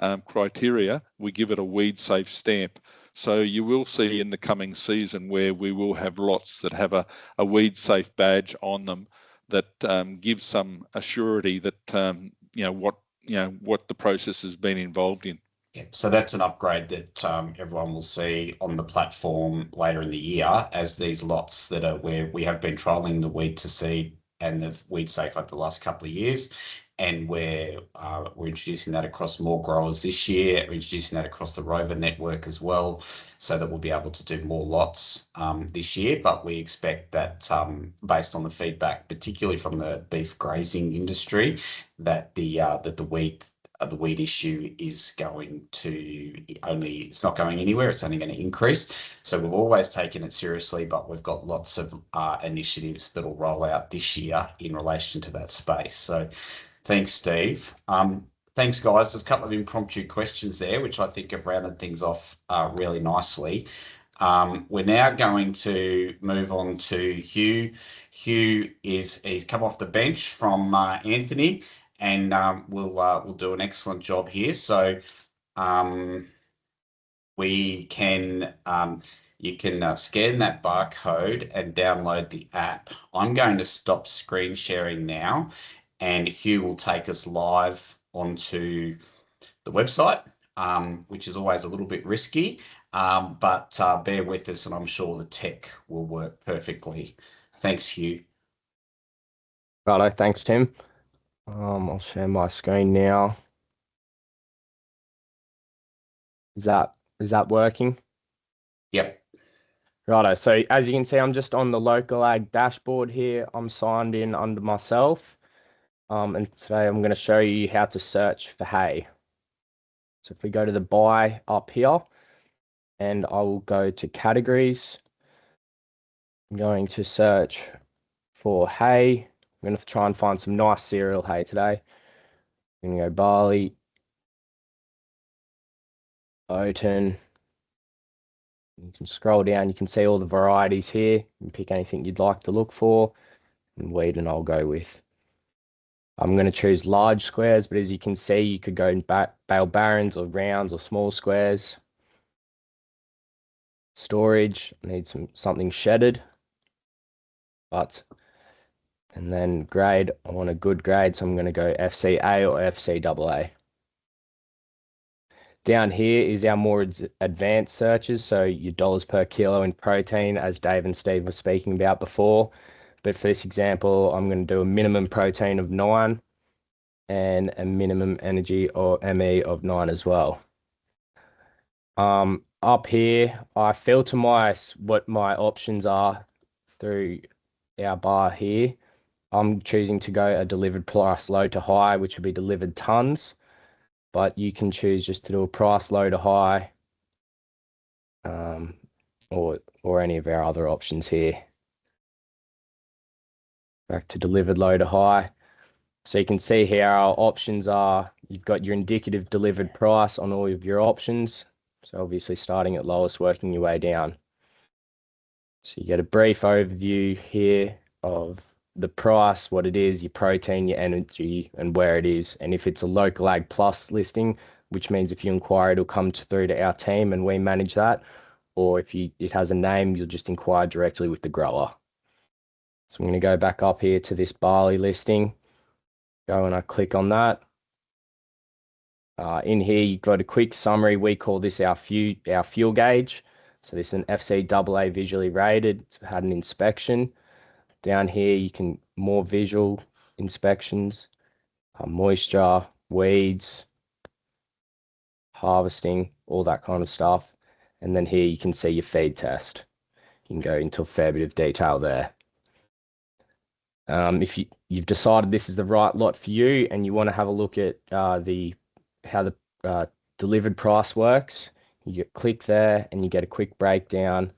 our criteria, we give it a weed safe stamp. So you will see in the coming season where we will have lots that have a weed safe badge on them that gives some assurity that what the process has been involved in. Yeah, so that's an upgrade that everyone will see on the platform later in the year, as these lots that are where we have been trialling the weed to seed and the weed safe over the last couple of years. And we're introducing that across more growers this year. We're introducing that across the Rover network as well, so that we'll be able to do more lots this year. But we expect that, based on the feedback, particularly from the beef grazing industry, that the weed the weed issue is going to it's not going anywhere. It's only going to increase. So we've always taken it seriously, but we've got lots of initiatives that will roll out this year in relation to that space. So thanks, Steve. Thanks, guys. There's a couple of impromptu questions there, which I think have rounded things off really nicely. We're now going to move on to Hugh. Hugh he's come off the bench from Anthony, and we'll do an excellent job here. So we can you can scan that barcode and download the app. I'm going to stop screen sharing now, and Hugh will take us live onto the website, which is always a little bit risky, but bear with us and I'm sure the tech will work perfectly. Thanks, Hugh. Righto, thanks, Tim. I'll share my screen now. Is that working? Yep. Righto, so as you can see, I'm just on the LocalAg dashboard here. I'm signed in under myself. And today I'm going to show you how to search for hay. So if we go to the buy up here, and I will go to categories, I'm going to search for hay. I'm going to try and find some nice cereal hay today. I'm going to go barley, oaten. You can scroll down, you can see all the varieties here. You can pick anything you'd like to look for, and wheat and I'll go with. I'm going to choose large squares, but as you can see, you could go in bale barons or rounds or small squares. Storage, I need something shedded. And then grade, I want a good grade, so I'm going to go FCA or FCAA. Down here is our more advanced searches, so your dollars per kilo in protein, as Dave and Steve were speaking about before. But for this example, I'm going to do a minimum protein of 9 and a minimum energy or ME of 9 as well. Up here, I filter what my options are through our bar here. I'm choosing to go a delivered price low to high, which would be delivered tons, but you can choose just to do a price low to high, or any of our other options here. Back to delivered low to high. So you can see here our options are, you've got your indicative delivered price on all of your options. So obviously starting at lowest, working your way down. So you get a brief overview here of the price, what it is, your protein, your energy, and where it is. And if it's a LocalAg Plus listing, which means if you inquire, it'll come through to our team and we manage that. Or if it has a name, you'll just inquire directly with the grower. So I'm going to go back up here to this barley listing. Go and I click on that. In here, you've got a quick summary. We call this our fuel gauge. So this is an FCAA visually rated. It's had an inspection. Down here, you can more visual inspections, moisture, weeds, harvesting, all that kind of stuff. And then here you can see your feed test. You can go into a fair bit of detail there. If you've decided this is the right lot for you and you want to have a look at how the delivered price works, you click there and you get a quick breakdown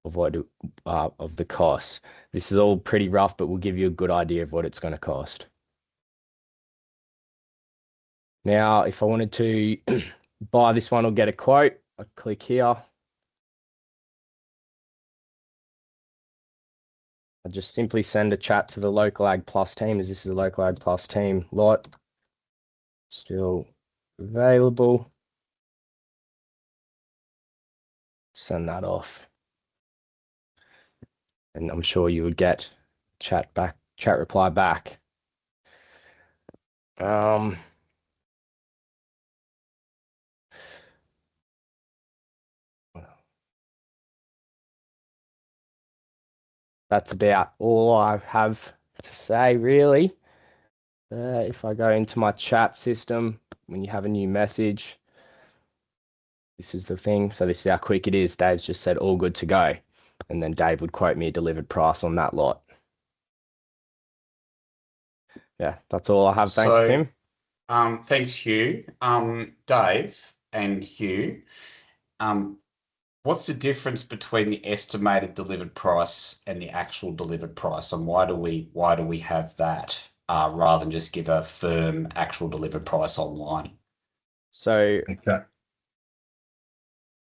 of of the costs. This is all pretty rough, but we'll give you a good idea of what it's going to cost. Now, if I wanted to buy this one or get a quote, I click here. I just simply send a chat to the LocalAg Plus team, as this is a LocalAg Plus team lot. Still available. Send that off. And I'm sure you would get chat reply back. That's about all I have to say, really. If I go into my chat system, when you have a new message, this is the thing. So this is how quick it is. Dave's just said all good to go. And then Dave would quote me a delivered price on that lot. Yeah, that's all I have. Thanks, Tim. Thanks, Hugh. Dave and Hugh, what's the difference between the estimated delivered price and the actual delivered price, and why do we have that rather than just give a firm actual delivered price online? So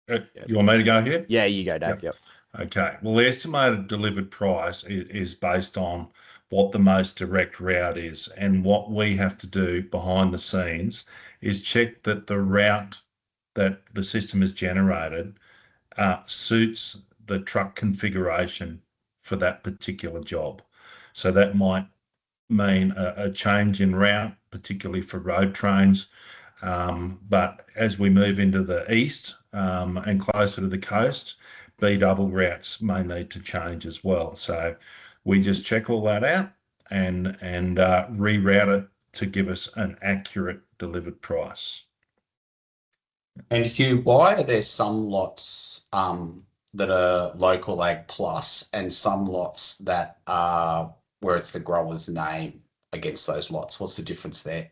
Okay. You want me to go ahead? yeah, you go, Dave. Yep. Okay. Well, the estimated delivered price is based on what the most direct route is. And what we have to do behind the scenes is check that the route that the system has generated suits the truck configuration for that particular job. So that might mean a change in route, particularly for road trains. But as we move into the east and closer to the coast, B double routes may need to change as well. So we just check all that out and reroute it to give us an accurate delivered price. And Hugh, why are there some lots that are LocalAg Plus and some lots that are where it's the grower's name against those lots? What's the difference there?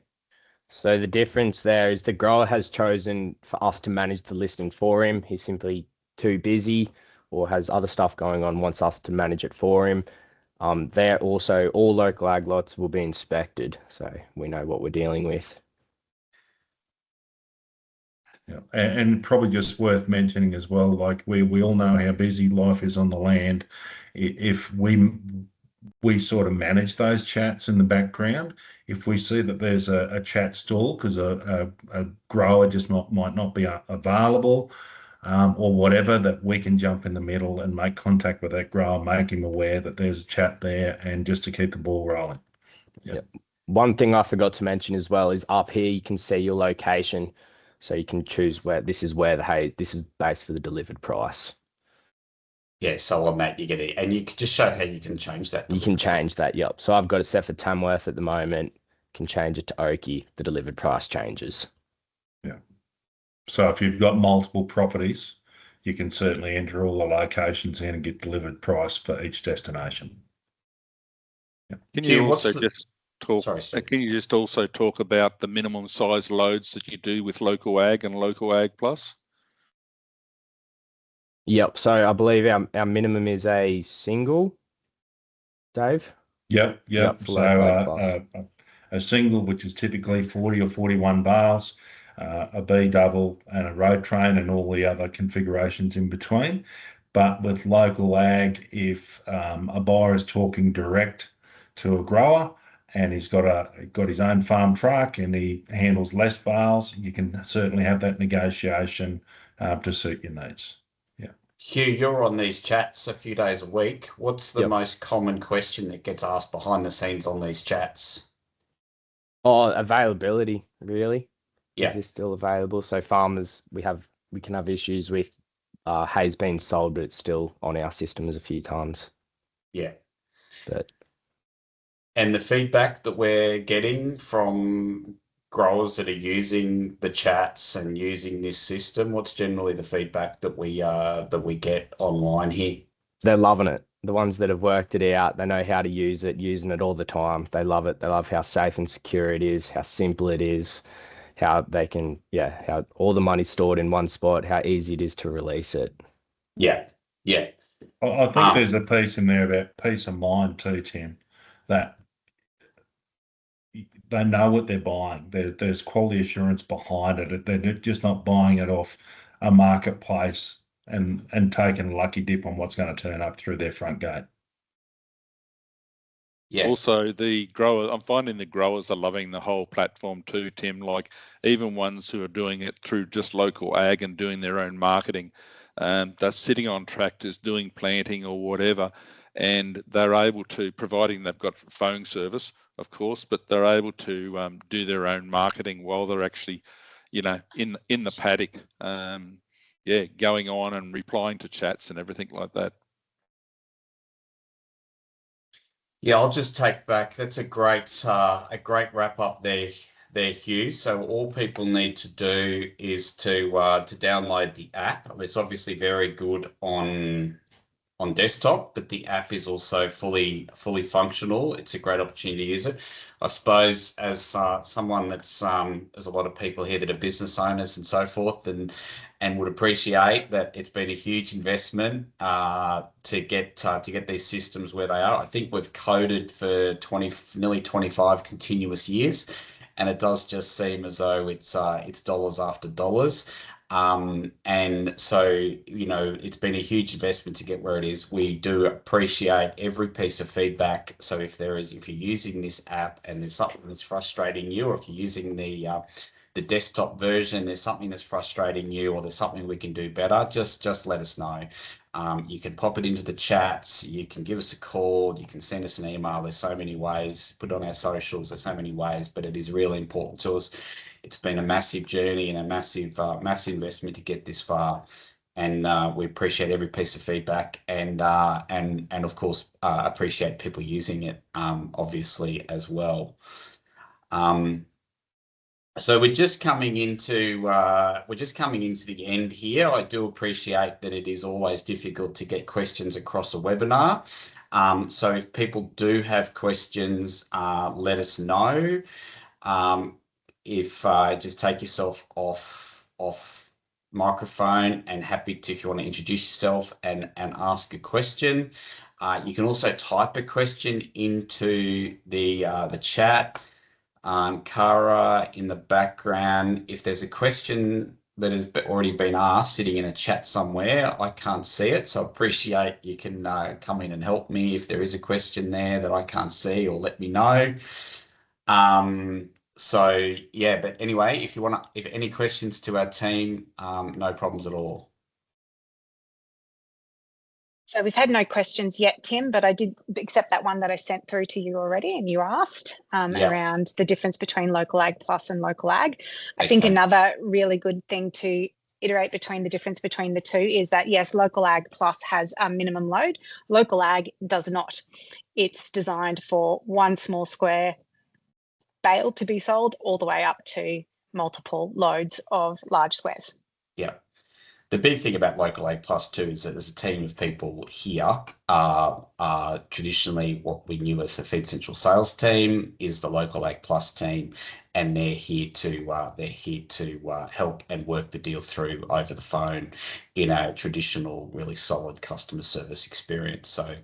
So the difference there is the grower has chosen for us to manage the listing for him. He's simply too busy or has other stuff going on, wants us to manage it for him. They're also, all LocalAg lots will be inspected, so we know what we're dealing with. Yeah. And probably just worth mentioning as well, like we all know how busy life is on the land. If we sort of manage those chats in the background, if we see that there's a chat stall because a grower just might not be available, or whatever, that we can jump in the middle and make contact with that grower, make him aware that there's a chat there, and just to keep the ball rolling. Yep. One thing I forgot to mention as well is up here you can see your location, so you can choose where this is based for the delivered price. Yeah, so on that you get it, and you can just show how you can change that. You can change that, yep. So I've got it set for Tamworth at the moment. Can change it to Oakey. The delivered price changes. Yeah. So if you've got multiple properties, you can certainly enter all the locations in and get delivered price for each destination. Yeah. Can you also just talk? Sorry, can you just also talk about the minimum size loads that you do with LocalAg and LocalAg Plus? Yep. So I believe our minimum is a single, Dave? Yep. So a single, which is typically 40 or 41 bales, a B double and a road train and all the other configurations in between. But with LocalAg, if a buyer is talking direct to a grower and he's got his own farm truck and he handles less bales, you can certainly have that negotiation to suit your needs. Hugh, you're on these chats a few days a week. What's the most common question that gets asked behind the scenes on these chats? Oh, availability, really. Yeah. Is this still available? So farmers, we can have issues with hay's been sold, but it's still on our systems a few times. Yeah. And the feedback that we're getting from growers that are using the chats and using this system, what's generally the feedback that we get online here? They're loving it. The ones that have worked it out, they know how to use it, using it all the time. They love it. They love how safe and secure it is, how simple it is, how they can, how all the money's stored in one spot, how easy it is to release it. Yeah. I think there's a piece in there about peace of mind too, Tim, that they know what they're buying. There's quality assurance behind it. They're just not buying it off a marketplace and taking a lucky dip on what's going to turn up through their front gate. Yeah. Also, I'm finding the growers are loving the whole platform too, Tim. Like even ones who are doing it through just LocalAg and doing their own marketing, they're sitting on tractors doing planting or whatever, and they're able to, providing they've got phone service, of course, but they're able to do their own marketing while they're actually, in the paddock, going on and replying to chats and everything like that. Yeah, I'll just take back. That's a great wrap up there, Hugh. So all people need to do is to download the app. It's obviously very good on on desktop, but the app is also fully functional. It's a great opportunity to use it. I suppose as someone that's there's a lot of people here that are business owners and so forth, and would appreciate that it's been a huge investment to get these systems where they are. I think we've coded for nearly 25 continuous years, and it does just seem as though it's dollars after dollars. And so, you know, it's been a huge investment to get where it is. We do appreciate every piece of feedback. So if you're using this app and there's something that's frustrating you, or if you're using the desktop version, there's something that's frustrating you, or there's something we can do better, just let us know. You can pop it into the chats, you can give us a call, you can send us an email. There's so many ways, put it on our socials, there's so many ways, but it is really important to us. It's been a massive journey and a massive investment to get this far. And we appreciate every piece of feedback, and of course appreciate people using it, obviously, as well. So we're just coming into the end here. I do appreciate that it is always difficult to get questions across a webinar. So if people do have questions, let us know. If just take yourself off microphone, and happy to, if you want to introduce yourself and ask a question. You can also type a question into the chat. Cara in the background, if there's a question that has already been asked sitting in a chat somewhere, I can't see it, so I appreciate you can come in and help me if there is a question there that I can't see, or let me know. So yeah, but anyway, if any questions to our team, no problems at all. So we've had no questions yet, Tim, but I did accept that one that I sent through to you already, and you asked around the difference between LocalAg Plus and LocalAg. I think another really good thing to iterate between the difference between the two is that, yes, LocalAg Plus has a minimum load. LocalAg does not. It's designed for one small square bale to be sold all the way up to multiple loads of large squares. Yeah. The big thing about LocalAg Plus too is that there's a team of people here. Traditionally, what we knew as the Feed Central sales team is the LocalAg Plus team, and they're here to help and work the deal through over the phone in a traditional, really solid customer service experience. So.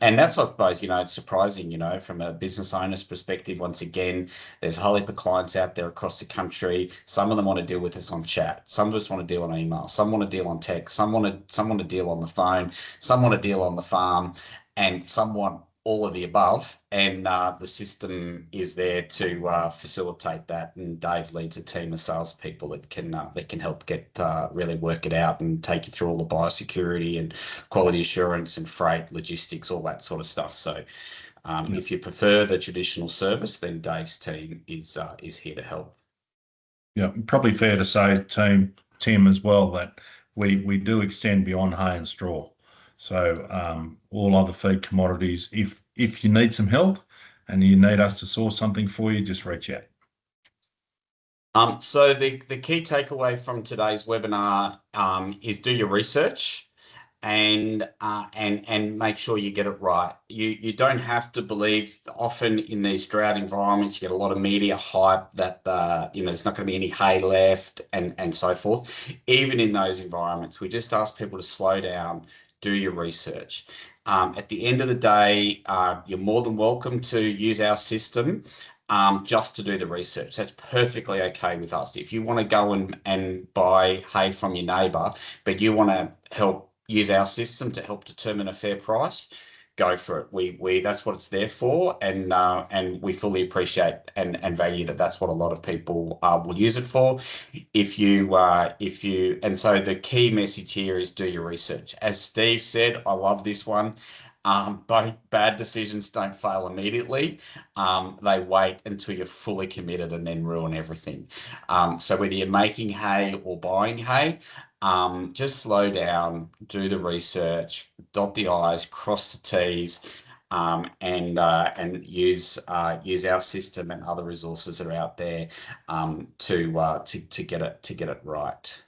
And that's, I suppose, you know, it's surprising, you know, from a business owner's perspective. Once again, there's a whole heap of clients out there across the country. Some of them want to deal with us on chat. Some of us want to deal on email. Some want to deal on text. Some want to deal on the phone. Some want to deal on the farm, and some want all of the above. And the system is there to facilitate that. And Dave leads a team of salespeople that can help get really work it out and take you through all the biosecurity and quality assurance and freight, logistics, all that sort of stuff. So if you prefer the traditional service, then Dave's team is here to help. Yeah, probably fair to say, Tim, as well, that we do extend beyond hay and straw. So all other feed commodities, if you need some help and you need us to source something for you, just reach out. So the key takeaway from today's webinar is do your research and make sure you get it right. You don't have to believe. Often in these drought environments, you get a lot of media hype that there's not going to be any hay left and so forth. Even in those environments, we just ask people to slow down, do your research. At the end of the day, you're more than welcome to use our system just to do the research. That's perfectly okay with us. If you want to go and buy hay from your neighbour, but you want to help use our system to help determine a fair price, go for it. We that's what it's there for, and we fully appreciate and value that. That's what a lot of people will use it for. And so the key message here is do your research. As Steve said, I love this one. Bad decisions don't fail immediately. They wait until you're fully committed and then ruin everything. So whether you're making hay or buying hay, just slow down, do the research, dot the I's, cross the T's, and use our system and other resources that are out there to get it right.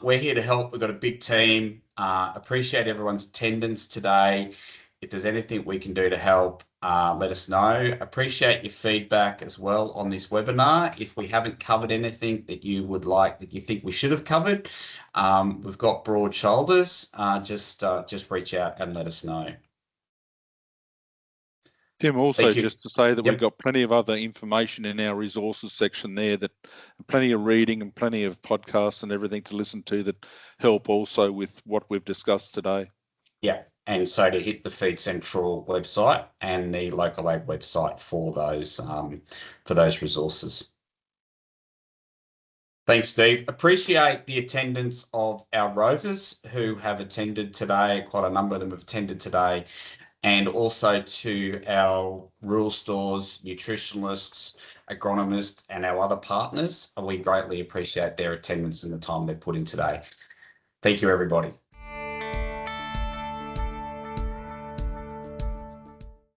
We're here to help. We've got a big team. Appreciate everyone's attendance today. If there's anything we can do to help, let us know. Appreciate your feedback as well on this webinar. If we haven't covered anything that you think we should have covered, we've got broad shoulders. Just reach out and let us know. Tim, also just to say that we've got plenty of other information in our resources section there, that plenty of reading and plenty of podcasts and everything to listen to that help also with what we've discussed today. Yeah, and so to hit the Feed Central website and the LocalAg website for those resources. Thanks, Steve. Appreciate the attendance of our rovers who have attended today. Quite a number of them have attended today. And also to our rural stores, nutritionalists, agronomists, and our other partners. We greatly appreciate their attendance and the time they've put in today. Thank you, everybody.